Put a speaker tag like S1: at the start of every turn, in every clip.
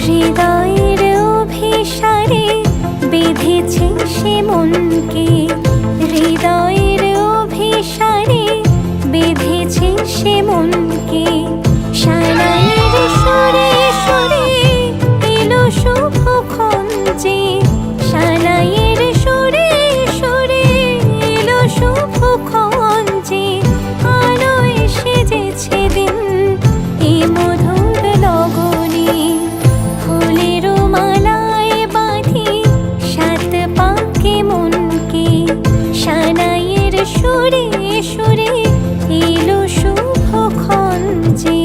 S1: হৃদয়ের অভিসারে বেঁধেছে সে মনকে, হৃদয়ের অভিসারে বেঁধেছে সে মনকে। সানাইয়ের সুরে সুরে এলো শুভক্ষণ যে, সানাইয়ের সুরে সুরে এলো শুভক্ষণ যে। আলোয় সেজেছে দিন এ মধুর লগনে, ফুলের মালায় বাঁধি সাত পাকে মনকে। সানাইয়ের সুরে সুরে এলো শুভক্ষণ যে।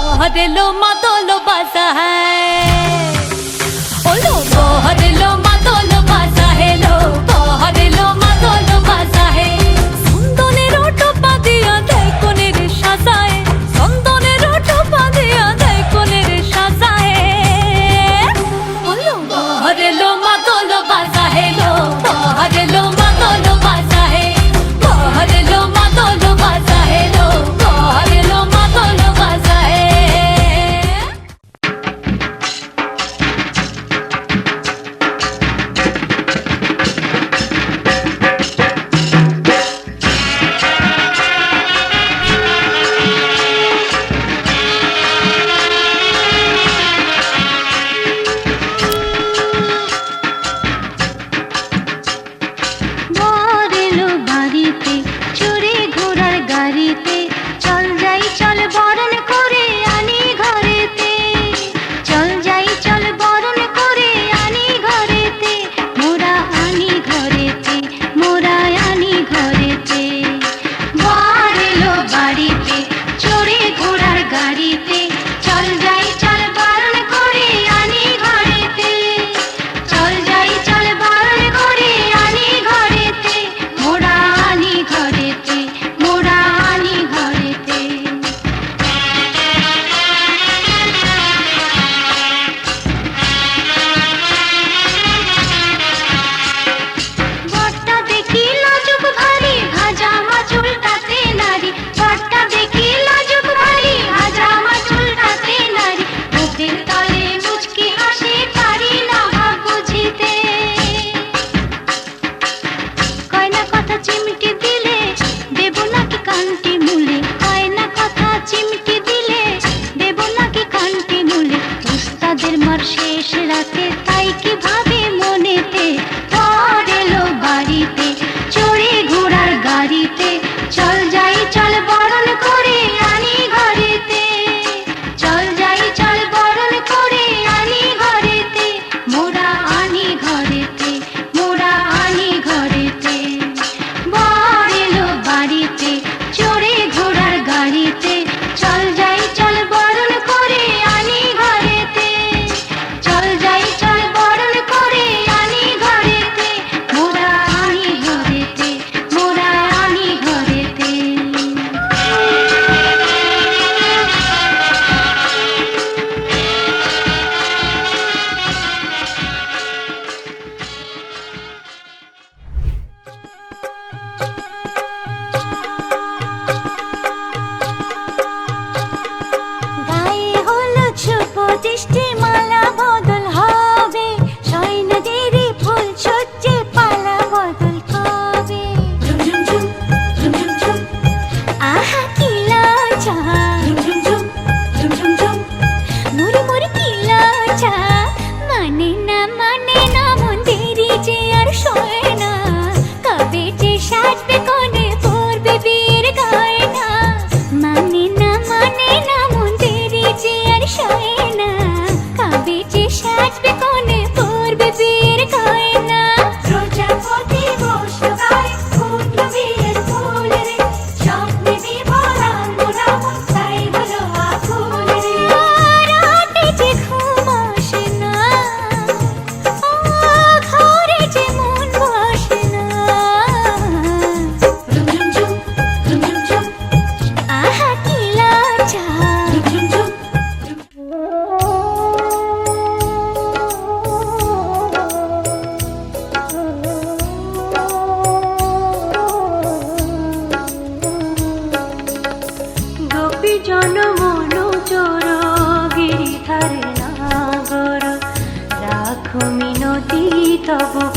S1: बहरेलो मातोलो बाजा है, ओलो बहरेलो मातोलो बाजा है लो, बहरेलो मातोलो बाजा है। चंदनेर टोपा दिया देय कोनेर साजाए, चंदनेर टोपा दिया देय कोनेर साजाए। ओलो बहरेलो मातोलो बाजा है लो, बहरेलो मातोलो बाजा है, बहरेलो मातोलो बाजा है लो, बहरेलो मातोलो बाजा है।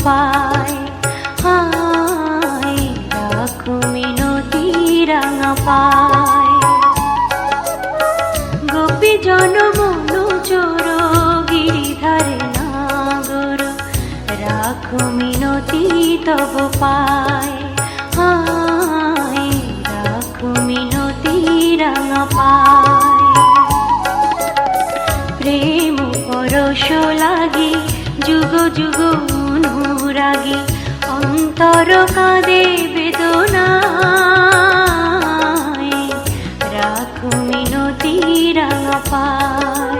S1: পায়, হায় রাখো মিনতি রাঙা পায়। গোপী জন মনু চোর গিরিধারে নাগর, রাখো মিনতি তব পায়, হায় রাখো মিনতি রাঙা পায়। প্রেম পরশ লাগি যুগ যুগ অনুরাগী, অন্তর কাঁদে বেদনায়, রাখো মিনতি রাঙা পায়।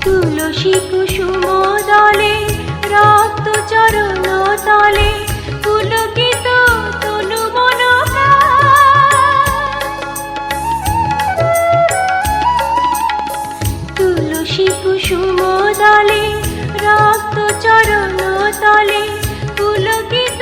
S1: তুলসী কুসুম দলে রক্ত চরণ তলে, পুলকিত তনু মন প্রাণ। তুলসী কুসুম দলে রক্ত চরণ তলে, পুলকিত।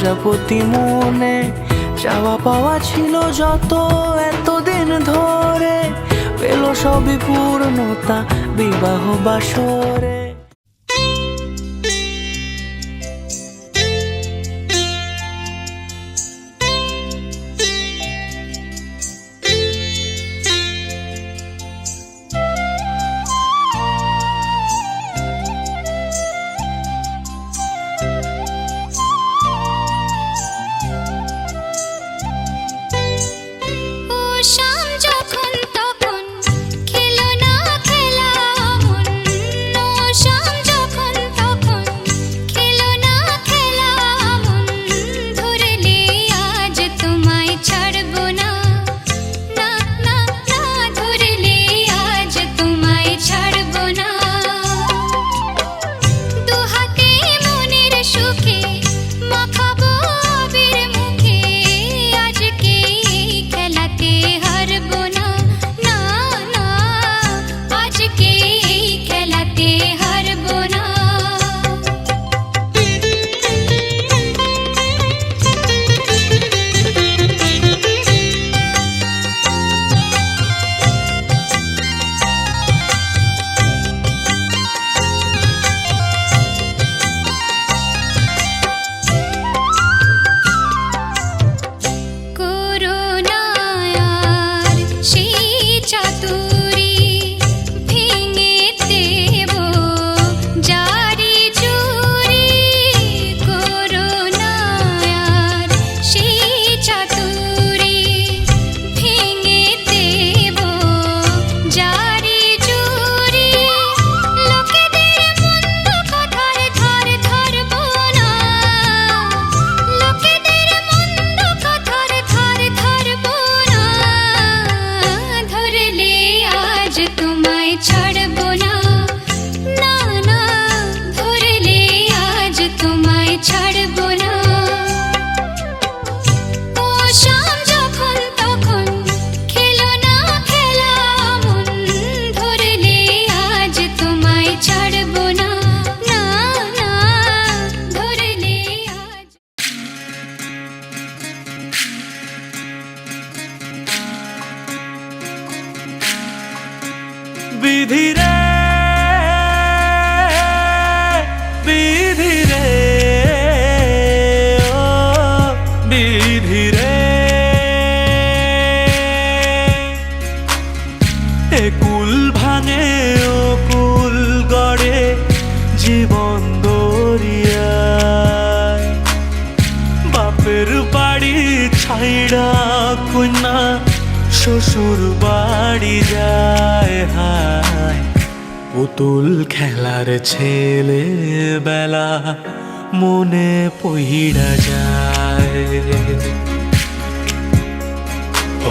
S2: প্রজাপতি মনে চাওয়া পাওয়া ছিল যত এতদিন ধরে, পেল সবই পূর্ণতা বিবাহ বাসরে।
S1: ও শাম যখন তখন খেলো না খেলা মন, ও শাম যখন তখন খেলো না খেলা মন, ধরলে আজ তোমায় ছাড়বো না, না না না, ধরলে আজ তোমায় ছাড়বো না। দুহাতে মনের সুখে মাখাবো আবির মুখে, আজকে এই খেলাতে হারবো না, না না, আজকে এই খেলাতে হারবো না। করুণায়ার সেই চাতুরি ভেঙে দেব জারি জুরি, করুণায়ার সেই চাতুরি ভেঙে দেব জারি জুরি, লোকেদের মন্দ কথার ধার ধরবো না, লোকেদের মন্দ কথার ধার ধরবো না, ধরলে আজ তোমায় ছাড়বো না, না না, ধরলে আজ তোমায় ছাড়বো না। ও শাম যখন তখন খেলো না খেলা মন, ধরলে আজ তোমায় ছাড়বো না, না না, ধরলে আজ।
S2: বিধি রে বিধি রে ও বিধি রে, এ কুল ভাঙে ও কুল গড়ে জীবন দরিয়ায়, বাপের বাড়ি ছাইড়া কন্যা শ্বশুর বাড়ি যায়, হায় পুতুল খেলার ছেলে বেলা মনে পইড়া যায়।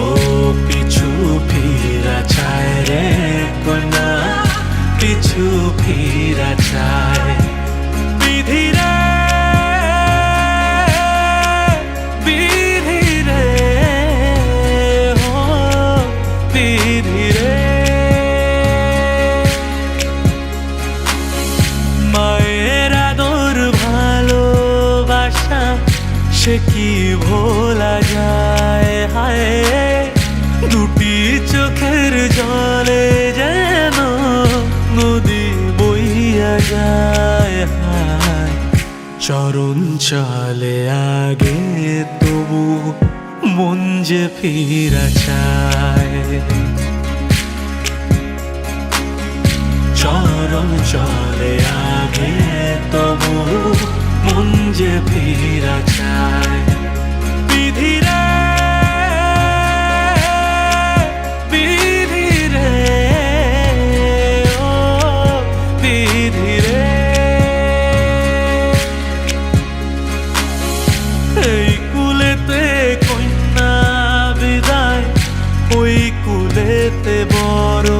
S2: ও পিছু ফিরা চায় রে কন্যা, পিছু ফিরা চায়। বিধি রে বিধি রে ও বিধি রে, মায়ের আদর ভালোবাসা সে কি ভোলা যায়, হায় দুটি চোখের জলে যেন নদী বইয়া যায়, হায় চরণ চলে আগে তবু মন যে ফিরা চায়, চরণ চলে আগে তবু মন যে ফিরা চায়। বিধি রে বিধি রে ও বিধি রে, এই কুলেতে কন্যা বিদায়, ওই কুলেতে বড়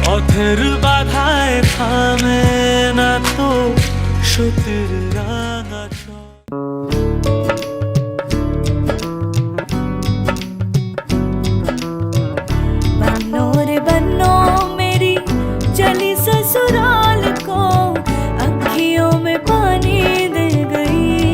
S2: পথের বাধায় থামে না তো সতীর রাঙা চল।
S3: बनो रे बनो मेरी चली ससुराल को, अखियों में पानी दे गई।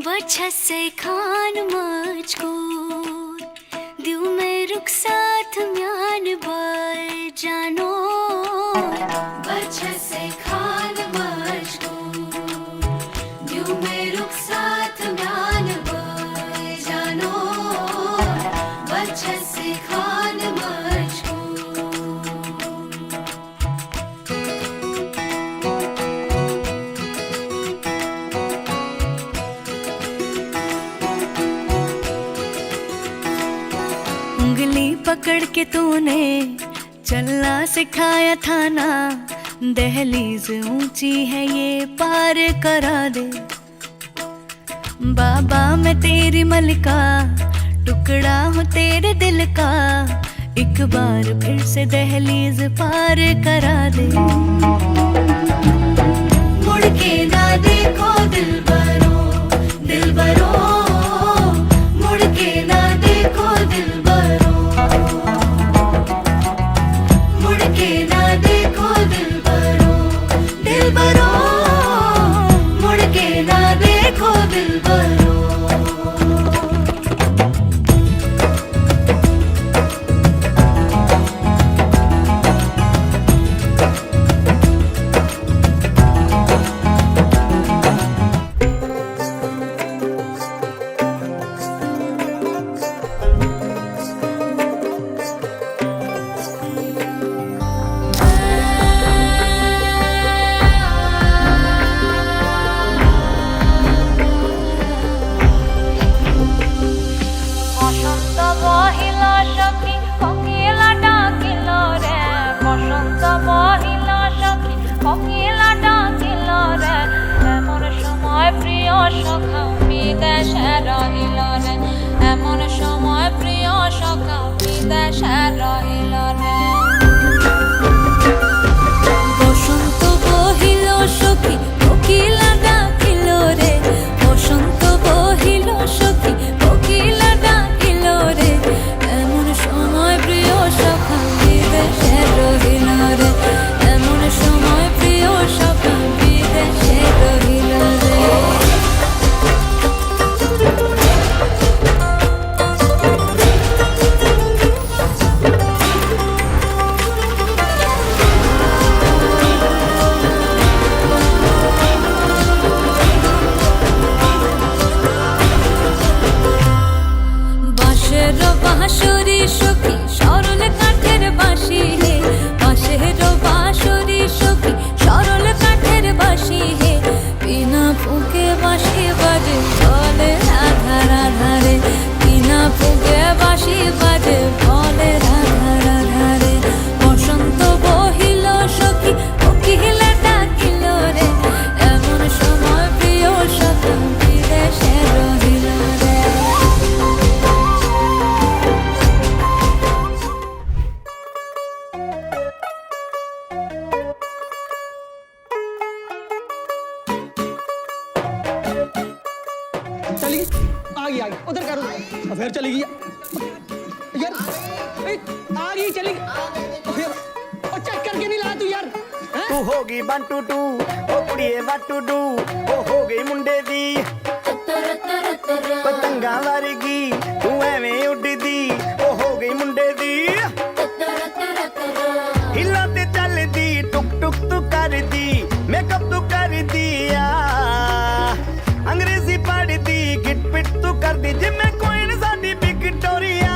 S1: वजह से खान मुझको दिल में रुख साथ म्यान बार जानो वजह से खान मुझको दिल में रुख साथ म्यान बार जानो वजह से खान मुझको
S3: उंगली पकड़ के तूने चलना सिखाया था ना, दहलीज ऊंची है ये पार करा दे। बाबा मैं तेरी मलिका, टुकड़ा हूँ तेरे दिल का, एक बार फिर से दहलीज पार करा दे। मुड़ के ना देखो दिलबरो दिलबरो, मुड़ के ना देखो दिलबरो, मुड़ के ना देखो दिलबरो दिलबरो, मुड़ के ना देखो दिलबरो।
S1: এমন সময় প্রিয় সখা বিদেশে রহিল রে, বসন্ত বহিল সখী কোকিলা ডাকিল রে, বাজে বলে রাধা রাধা রে বিনা ফুগে বাঁশি বাজে বলে রাধা রাধা রে বসন্ত বহিল সখী কোকিলে ডাকিল রে এমন সময় প্রিয় সখী বিদেশে রহিল রে
S4: चली गई आ गई उधर करो फिर चली गई यार ए, आ गई चली गई फिर और चेक करके नहीं ला तू यार हैं?
S5: तू हो गई 1 2 2 ओ कुड़िए व्हाट टू डू ओ हो गई मुंडे दी पतंगा वारगी तू एवें उड़दी ओ हो गई मुंडे दी हिला ते चलदी टुक टुक तू करदी मेकअप तू कर दिया अंग्रेजी पढ़दी गिट पिट तू कर दी जिम्मे कोई न साडी विक्टोरिया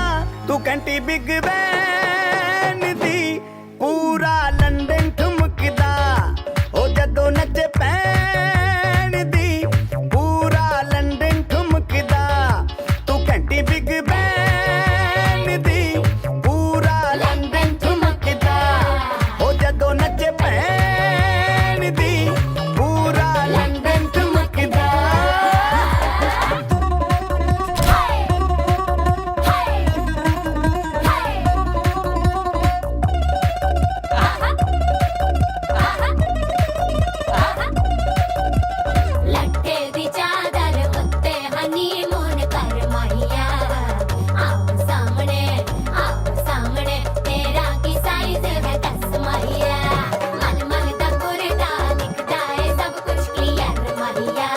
S5: तू कंटी बिग बैन दी पूरा लंदन ठुमकदा ओ जदों नचे पैन दी पूरा लंदन ठुमकदा तू कंटी बिग बैन दी पूरा लंदन ठुमकदा ओ जदों नचे पैन दी पूरा लंदन ठुमकदा
S1: लट्टे दी चादर उत्ते हनीमून कर माहिया आओ सामने तेरा की साइज है दस माहिया मन मन दा कुरता दिखता है सब कुछ क्लियर माहिया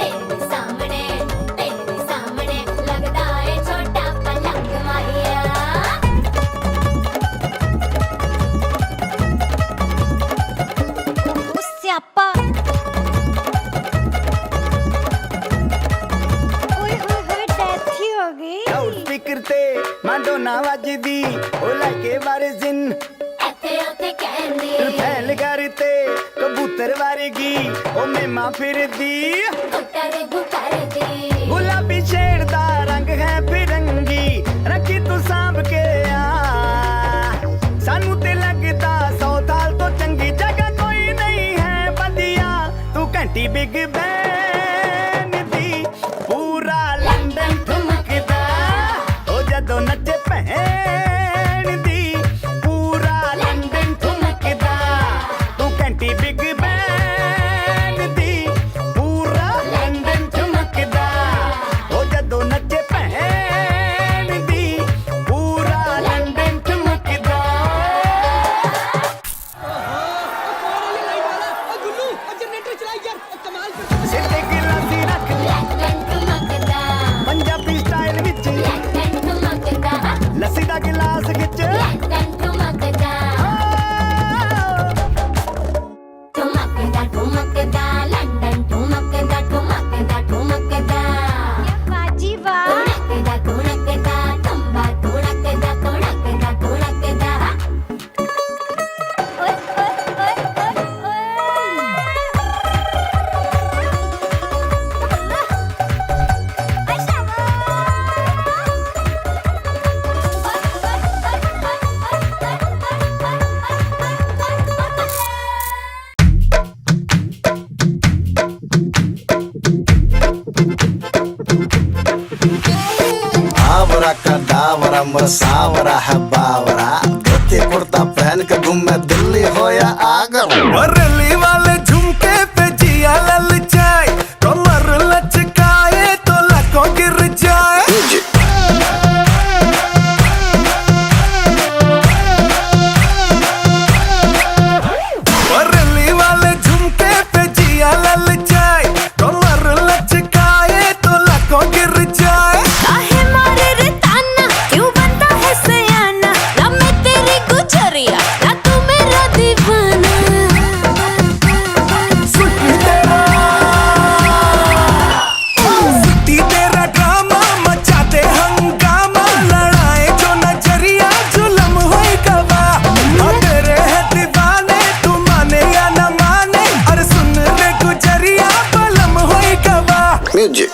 S1: तेरे सामने लगता है छोटा पलंग माहिया सियापा ओए होए होए डेथ ही हो गई
S5: लाउड स्पीकर ते माडोना वजदी ओ लाके वारिसिन
S1: एथे ओथे कहंदी
S5: फैल करते कबूतर वारेगी ओ मेमा फिरदी
S1: गुटर दी
S5: गुलाबी शेर दा रंग है फिरंगी रखी तू सांभ के आ सानू ते लगदा 100 साल तो चंगी जगह कोई नहीं है बदिया तू घंटी बिग बैन दी पूरा लंदन ठुमकदा ओ जदों नचे भैन दी पूरा लंदन ठुमकदा तू घंटी बिग बैन दी पूरा लंदन ठुमकदा ओ जदों नचे भैन दी पूरा लंदन ठुमकदा
S4: वाली लाइट वाला ओ गुल्लू ओ जनरेटर चलाई यार ओ कमाल कर
S5: सिर ते गिलासी रख
S1: लंदन ठुमकदा
S5: पंजाबी स्टाइल विच
S1: लंदन ठुमकदा
S5: लस्सी दा गिलास खिच
S1: लंदन ठुमकदा ठुमकदा लंदन ठुमकदा बाजी वाह ठुमकदा तुम्बा ठुमकदा ओए
S6: आवरा का दावरा मसावरा है बावरा धोती कुर्ता पहन के घूमे दिल्ली हो या आगरा
S2: रली वाले झुमके पे जिया ललचाए कमर लचकाए तो लको गिर जाए रली वाले झुमके पे जिया ललचाए कमर लचकाए तो लको गिर जाए
S1: काहे मारे रे ताना क्यों बनता है सयाना ना मैं तेरी गुजरिया ना तू मेरा दीवाना
S6: म्यूजिक